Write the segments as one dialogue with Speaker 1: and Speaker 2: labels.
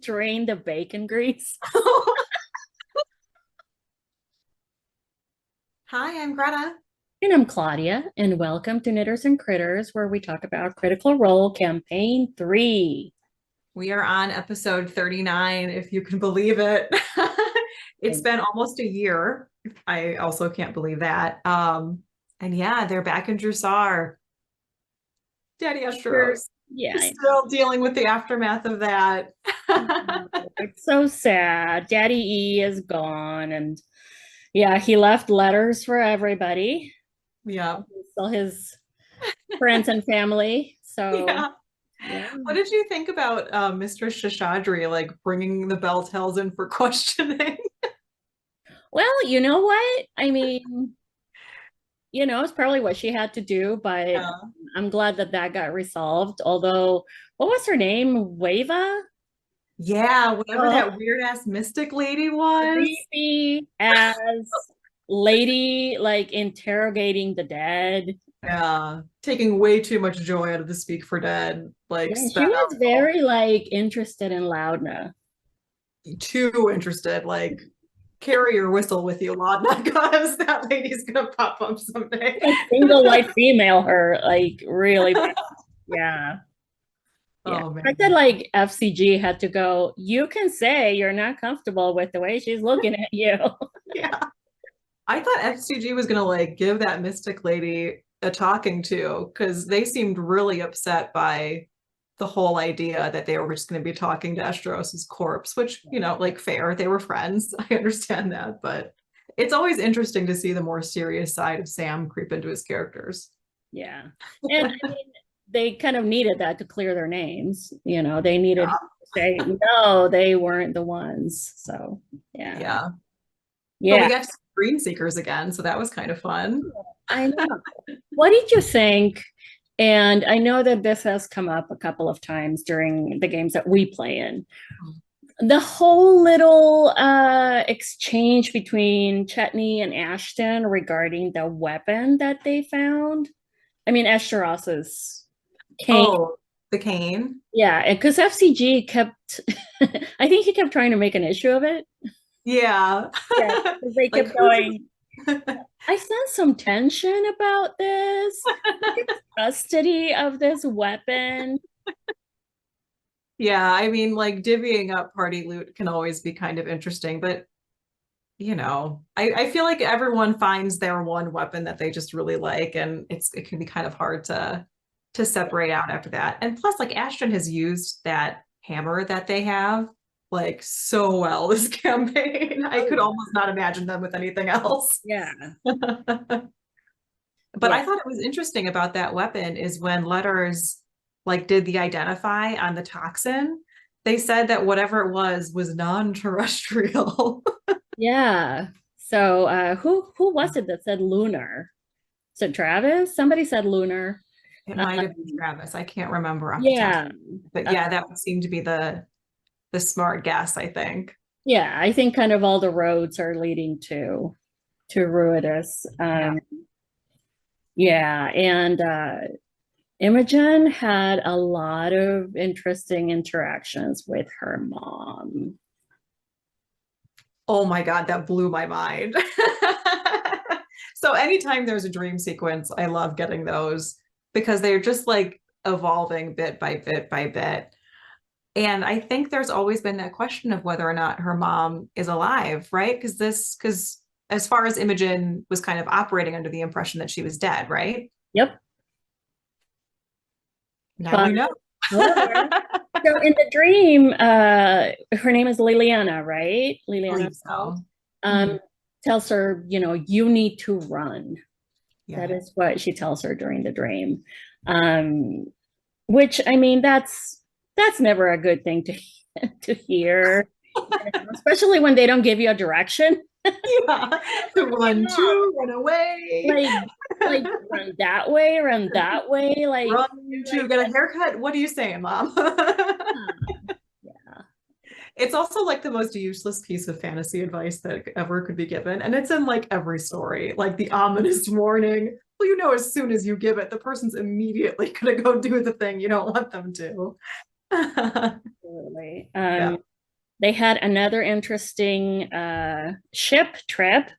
Speaker 1: Drain the bacon grease.
Speaker 2: Hi, I'm Greta.
Speaker 1: And I'm Claudia, and welcome to Knitters and Critters, where we talk about Critical Role Campaign 3.
Speaker 2: We are on episode 39, if you can believe it. It's
Speaker 1: And
Speaker 2: been almost a year. I also can't believe that. And yeah, they're back in Drusar. Daddy
Speaker 1: sure,
Speaker 2: Astros.
Speaker 1: yeah,
Speaker 2: We're
Speaker 1: I
Speaker 2: still dealing with the aftermath of that.
Speaker 1: know. It's so sad. Daddy E is gone, and yeah, he left letters for everybody,
Speaker 2: Yeah.
Speaker 1: still his friends and family. So,
Speaker 2: Yeah.
Speaker 1: yeah.
Speaker 2: What did you think about Mistress Shashadri, like bringing the bell tells in for questioning?
Speaker 1: Well, you know what? I mean, it's probably what she had to do, but
Speaker 2: Yeah.
Speaker 1: I'm glad that that got resolved. Although, what was her name? Wava?
Speaker 2: Yeah, whatever
Speaker 1: Oh,
Speaker 2: that weird ass mystic lady was.
Speaker 1: creepy as lady, like interrogating the dead.
Speaker 2: Yeah, taking way too much joy out of the Speak for Dead, like
Speaker 1: Yeah, she
Speaker 2: sped up,
Speaker 1: was very like interested in Loudna.
Speaker 2: too interested. Like, carry your whistle with you, Laudna, because that lady's gonna pop up someday.
Speaker 1: Like single white female her, like really bad. Yeah. Yeah.
Speaker 2: Oh
Speaker 1: I said
Speaker 2: man.
Speaker 1: like FCG had to go, you can say you're not comfortable with the way she's looking at you.
Speaker 2: Yeah. I thought FCG was gonna like give that mystic lady a talking to because they seemed really upset by the whole idea that they were just going to be talking to Estros's corpse, which, like fair, they were friends. I understand that, but it's always interesting to see the more serious side of Sam creep into his characters.
Speaker 1: Yeah. And I mean, they kind of needed that to clear their names. They needed
Speaker 2: Yeah.
Speaker 1: to say, no, they weren't the ones. So, yeah.
Speaker 2: Yeah. But we
Speaker 1: Yeah,
Speaker 2: got to see Green Seekers again, so that was kind of fun.
Speaker 1: I know. What did you think? And I know that this has come up a couple of times during the games that we play in. The whole little exchange between Chetney and Ashton regarding the weapon that they found. I mean, Esteros' cane.
Speaker 2: Oh, the cane.
Speaker 1: Yeah, because FCG kept, I think he kept trying to make an issue of it.
Speaker 2: Yeah.
Speaker 1: Yeah, because they
Speaker 2: Like
Speaker 1: kept
Speaker 2: who's
Speaker 1: going, I sense some tension about this. Custody of this weapon.
Speaker 2: Yeah, I mean, like divvying up party loot can always be kind of interesting, but I feel like everyone finds their one weapon that they just really like, and it can be kind of hard to separate out after that. And plus, like Ashton has used that hammer that they have like so well this campaign. I
Speaker 1: Oh
Speaker 2: could
Speaker 1: yeah.
Speaker 2: almost not imagine them with anything else.
Speaker 1: Yeah.
Speaker 2: But
Speaker 1: Yeah.
Speaker 2: I thought it was interesting about that weapon is when Letters like did the identify on the toxin, they said that whatever it was non-terrestrial.
Speaker 1: Yeah. So who was it that said lunar? Said Travis? Somebody said lunar.
Speaker 2: It might have been
Speaker 1: Um,
Speaker 2: Travis. I can't remember off the top.
Speaker 1: yeah.
Speaker 2: But
Speaker 1: Uh,
Speaker 2: yeah, that would seem to be the smart guess, I think.
Speaker 1: yeah, I think kind of all the roads are leading to Ruidus.
Speaker 2: Yeah.
Speaker 1: Yeah, and Imogen had a lot of interesting interactions with her mom.
Speaker 2: Oh my God, that blew my mind. So anytime there's a dream sequence, I love getting those because they're just like evolving bit by bit by bit. And I think there's always been that question of whether or not her mom is alive, right? Because as far as Imogen was kind of operating under the impression that she was dead, right?
Speaker 1: Yep.
Speaker 2: Now
Speaker 1: But
Speaker 2: we know.
Speaker 1: however, so in the dream, her name is Liliana, right? Liliana
Speaker 2: Believe so.
Speaker 1: um,
Speaker 2: Mhm.
Speaker 1: tells her, you need to run. That
Speaker 2: Yeah.
Speaker 1: is what she tells her during the dream. Um, which I mean, that's never a good thing to to hear, especially when they don't give you a direction.
Speaker 2: Yeah. To run to, run away,
Speaker 1: Like, like run that way, like,
Speaker 2: run to
Speaker 1: like,
Speaker 2: get a haircut. What are you saying, mom?
Speaker 1: yeah,
Speaker 2: It's also like the most useless piece of fantasy advice that ever could be given. And it's in like every story, like the ominous warning. Well, as soon as you give it, the person's immediately going to go do the thing you don't want them to.
Speaker 1: boy.
Speaker 2: Yeah.
Speaker 1: They had another interesting ship trip.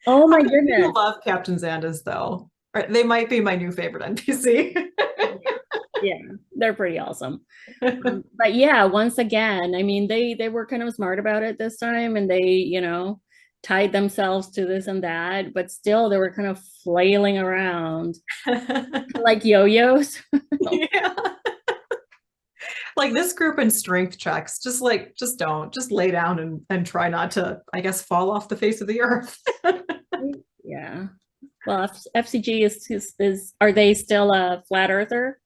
Speaker 1: Oh
Speaker 2: I
Speaker 1: my
Speaker 2: do
Speaker 1: goodness.
Speaker 2: love Captain Xandas though. Or they might be my new favorite NPC.
Speaker 1: Yeah, they're pretty awesome. But yeah, once again, I mean, they were kind of smart about it this time, and they, tied themselves to this and that, but still they were kind of flailing around like yo-yos.
Speaker 2: Yeah. Like this group in strength checks, just don't, just lay down and try not to, I guess, fall off the face of the earth.
Speaker 1: Yeah. Well, FCG is are they still a flat earther?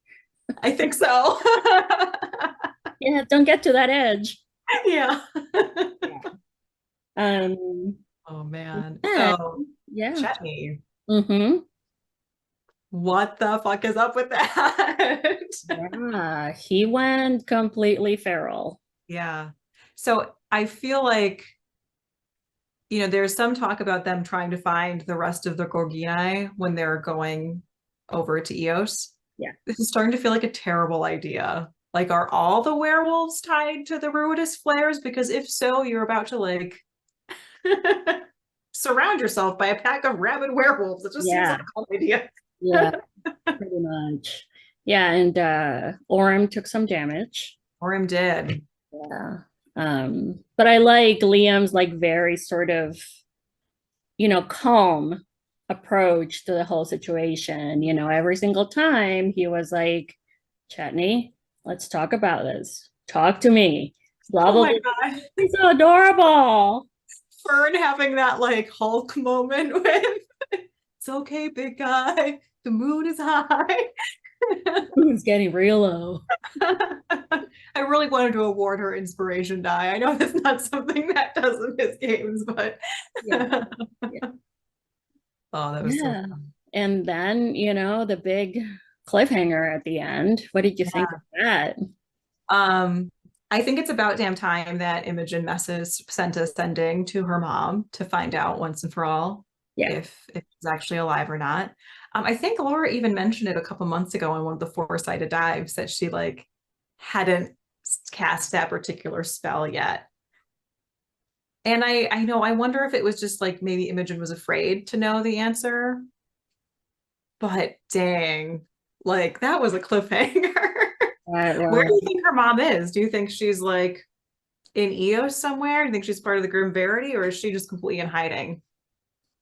Speaker 2: I think so.
Speaker 1: Yeah, don't get to that edge.
Speaker 2: Yeah.
Speaker 1: Yeah. Um,
Speaker 2: Oh man.
Speaker 1: yeah,
Speaker 2: So
Speaker 1: yeah.
Speaker 2: Chetney,
Speaker 1: Mm-hmm.
Speaker 2: what the fuck is up with that?
Speaker 1: Yeah, he went completely feral.
Speaker 2: Yeah. So I feel like, there's some talk about them trying to find the rest of the Gorgini when they're going over to Eos.
Speaker 1: Yeah.
Speaker 2: This is starting to feel like a terrible idea. Like, are all the werewolves tied to the Ruidus flares? Because if so, you're about to like surround yourself by a pack of rabid werewolves. It just seems
Speaker 1: Yeah.
Speaker 2: like a cool idea.
Speaker 1: Yeah, pretty much. Yeah, and Orem took some damage.
Speaker 2: Orim did.
Speaker 1: Yeah. But I like Liam's like very sort of, calm approach to the whole situation. Every single time he was like, Chetney, let's talk about this. Talk to me. Blah
Speaker 2: Oh
Speaker 1: blah
Speaker 2: my
Speaker 1: blah.
Speaker 2: God.
Speaker 1: He's so adorable.
Speaker 2: Fern having that like Hulk moment with it's okay, big guy. The moon is high.
Speaker 1: Who's getting real low?
Speaker 2: I really wanted to award her inspiration die. I know that's not something that does in his games, but
Speaker 1: Yeah. Yeah.
Speaker 2: oh, that was so
Speaker 1: Yeah.
Speaker 2: fun.
Speaker 1: And then, the big cliffhanger at the end. What did you think
Speaker 2: Yeah.
Speaker 1: of that?
Speaker 2: Um, I think it's about damn time that Imogen messes sent a sending to her mom to find out once and for all
Speaker 1: Yeah.
Speaker 2: if she's actually alive or not. I think Laura even mentioned it a couple months ago in one of the four-sided dives that she like hadn't cast that particular spell yet. And I know I wonder if it was just like maybe Imogen was afraid to know the answer, but dang, like that was a cliffhanger.
Speaker 1: That
Speaker 2: Where do
Speaker 1: was,
Speaker 2: you think her mom is? Do you think she's like in Eos somewhere? Do you think she's part of the Grim Verity, or is she just completely in hiding?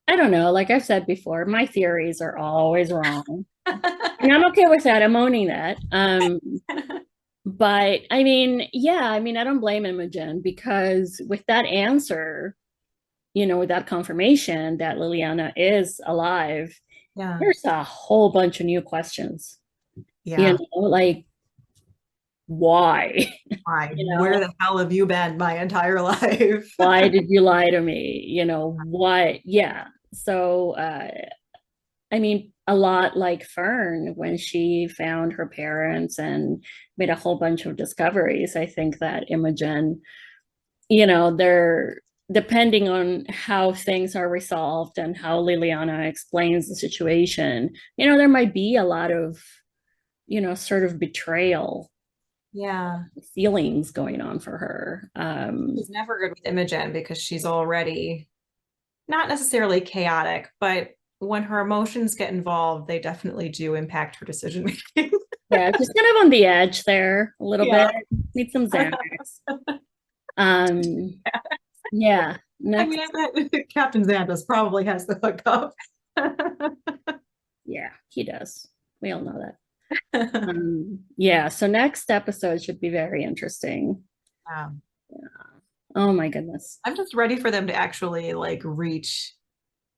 Speaker 1: I don't know. Like I've said before, my theories are always wrong. And I'm okay with that. I'm owning that. But I mean, yeah, I mean, I don't blame Imogen because with that answer, with that confirmation that Liliana is alive,
Speaker 2: Yeah.
Speaker 1: there's a whole bunch of new questions.
Speaker 2: Yeah.
Speaker 1: Like why?
Speaker 2: Why?
Speaker 1: You
Speaker 2: Where
Speaker 1: know,
Speaker 2: the hell have you been my entire life?
Speaker 1: why did you lie to me? What? Yeah. So, I mean, a lot like Fern when she found her parents and made a whole bunch of discoveries. I think that Imogen, they're depending on how things are resolved and how Liliana explains the situation, there might be a lot of, sort of betrayal
Speaker 2: Yeah.
Speaker 1: feelings going on for her.
Speaker 2: She's never good with Imogen because she's already not necessarily chaotic, but when her emotions get involved, they definitely do impact her decision making.
Speaker 1: Yeah, just kind of on the edge there a little bit.
Speaker 2: Yeah.
Speaker 1: Need some Xanax. Um, yeah.
Speaker 2: I
Speaker 1: Next,
Speaker 2: mean, I bet Captain Xandas probably has the hookup.
Speaker 1: yeah, he does. We all know that. Yeah, so next episode should be very interesting.
Speaker 2: Um,
Speaker 1: Oh my goodness.
Speaker 2: I'm just ready for them to actually like reach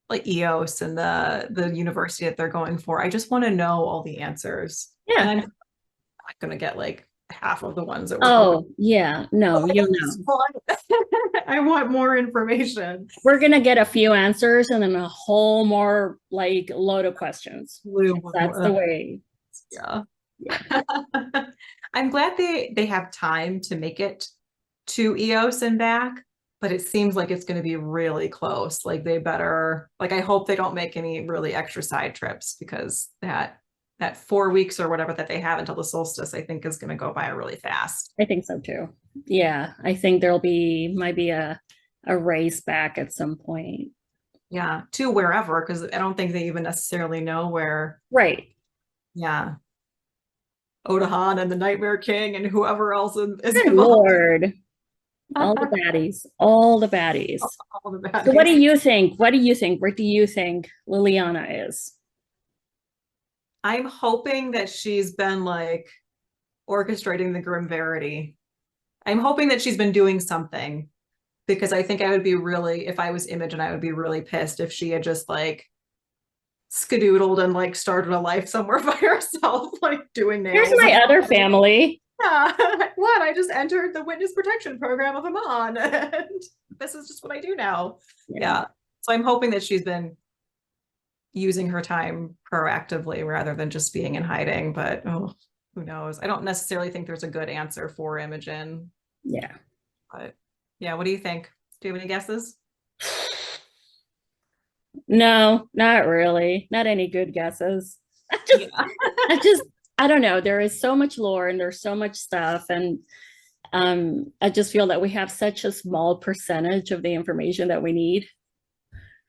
Speaker 2: like EOS and the university that they're going for. I just want to know all the answers. And
Speaker 1: Yeah.
Speaker 2: I'm not gonna get like half of the ones that we're hoping.
Speaker 1: Oh, yeah. No,
Speaker 2: I just I want more information.
Speaker 1: We're gonna get a few answers and then a whole more like load of questions. That's the way.
Speaker 2: Yeah.
Speaker 1: Yeah.
Speaker 2: I'm glad they have time to make it to EOS and back, but it seems like it's going to be really close. Like they better, like I hope they don't make any really extra side trips because that 4 weeks or whatever that they have until the solstice, I think is going to go by really fast.
Speaker 1: I think so too. Yeah, I think might be a race back at some point.
Speaker 2: Yeah, to wherever, because I don't think they even necessarily know where.
Speaker 1: Right.
Speaker 2: Yeah, Odahan and the Nightmare King and whoever else is
Speaker 1: Good
Speaker 2: involved.
Speaker 1: Lord. All the baddies. All the baddies.
Speaker 2: All the
Speaker 1: So what do
Speaker 2: baddies.
Speaker 1: you think? What do you think? Where do you think Liliana is?
Speaker 2: I'm hoping that she's been like orchestrating the Grim Verity. I'm hoping that she's been doing something because I think I would be really, if I was Imogen, I would be really pissed if she had just like skedoodled and like started a life somewhere by herself, like doing
Speaker 1: Here's
Speaker 2: nails
Speaker 1: my
Speaker 2: and
Speaker 1: other family.
Speaker 2: yeah, what? I just entered the witness protection program of Amon, and this is just what I do now.
Speaker 1: Yeah.
Speaker 2: Yeah. So I'm hoping that she's been using her time proactively rather than just being in hiding, but oh, who knows? I don't necessarily think there's a good answer for Imogen,
Speaker 1: Yeah.
Speaker 2: but yeah, what do you think? Do you have any guesses?
Speaker 1: No, not really. Not any good guesses. I just,
Speaker 2: Yeah.
Speaker 1: I just, I don't know. There is so much lore and there's so much stuff. And I just feel that we have such a small percentage of the information that we need.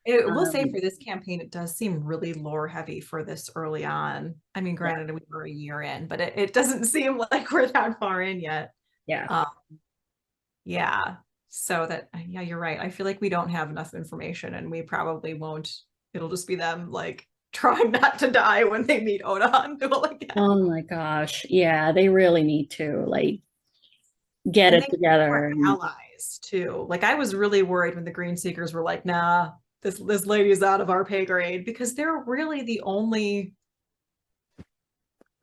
Speaker 2: It will say
Speaker 1: Um,
Speaker 2: for this campaign, it does seem really lore heavy for this early on. I mean,
Speaker 1: yeah,
Speaker 2: granted, we were a year in, but it doesn't seem like we're that far in yet.
Speaker 1: yeah.
Speaker 2: Um, yeah. So that, yeah, you're right. I feel like we don't have enough information and we probably won't. It'll just be them like trying not to die when they meet Oda and Duel again.
Speaker 1: Oh my gosh. Yeah, they really need to like get
Speaker 2: And
Speaker 1: it
Speaker 2: they
Speaker 1: together.
Speaker 2: were
Speaker 1: And
Speaker 2: allies too. Like I was really worried when the Green Seekers were like, nah, this lady is out of our pay grade because they're really the only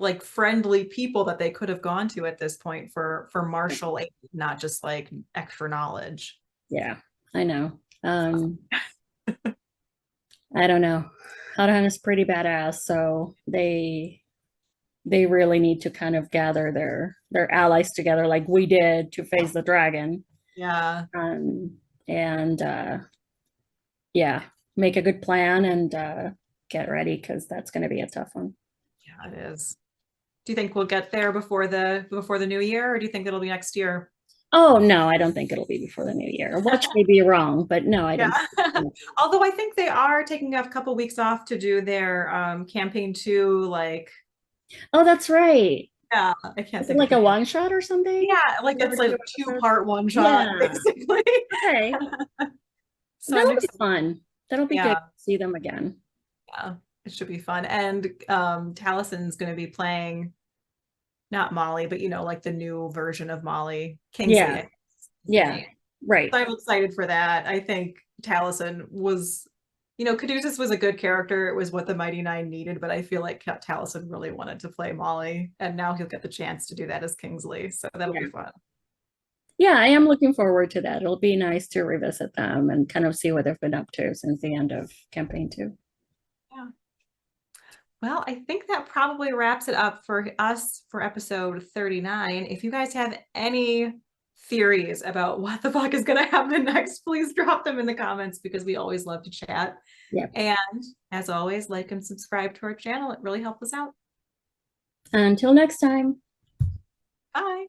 Speaker 2: like friendly people that they could have gone to at this point for martial aid, not just like extra knowledge.
Speaker 1: yeah, I know. I don't know. Hadhan is pretty badass, so they really need to kind of gather their allies together like we did to face the dragon.
Speaker 2: Yeah,
Speaker 1: Um, and yeah, make a good plan and get ready because that's going to be a tough one.
Speaker 2: yeah, it is. Do you think we'll get there before the new year, or do you think it'll be next year?
Speaker 1: Oh no, I don't think it'll be before the new year. Watch me be wrong, but no, I
Speaker 2: Yeah.
Speaker 1: don't.
Speaker 2: Although I think they are taking a couple weeks off to do their campaign two, like
Speaker 1: Oh, that's right.
Speaker 2: yeah, I can't
Speaker 1: Is it
Speaker 2: think of
Speaker 1: like
Speaker 2: the
Speaker 1: a
Speaker 2: name.
Speaker 1: one shot or something?
Speaker 2: Yeah, like
Speaker 1: Never
Speaker 2: it's
Speaker 1: two
Speaker 2: like
Speaker 1: episodes?
Speaker 2: 2-part one shot,
Speaker 1: Yeah.
Speaker 2: basically.
Speaker 1: Okay.
Speaker 2: So I'm
Speaker 1: That'll be
Speaker 2: excited.
Speaker 1: fun. That'll be good
Speaker 2: Yeah,
Speaker 1: to see them again.
Speaker 2: yeah, it should be fun. And Talison's gonna be playing not Molly, but like the new version of Molly, Kingsley, I
Speaker 1: Yeah.
Speaker 2: think is his
Speaker 1: Yeah.
Speaker 2: name.
Speaker 1: Right.
Speaker 2: So I'm excited for that. I think Taliesin was, Caduceus was a good character. It was what the Mighty Nine needed, but I feel like Taliesin really wanted to play Molly, and now he'll get the chance to do that as Kingsley. So that'll be
Speaker 1: Yeah.
Speaker 2: fun.
Speaker 1: Yeah, I am looking forward to that. It'll be nice to revisit them and kind of see what they've been up to since the end of campaign two.
Speaker 2: Yeah. Well, I think that probably wraps it up for us for episode 39. If you guys have any theories about what the fuck is going to happen next, please drop them in the comments because we always love to chat.
Speaker 1: Yep.
Speaker 2: And as always, like and subscribe to our channel. It really helps us out.
Speaker 1: Until next time.
Speaker 2: Bye.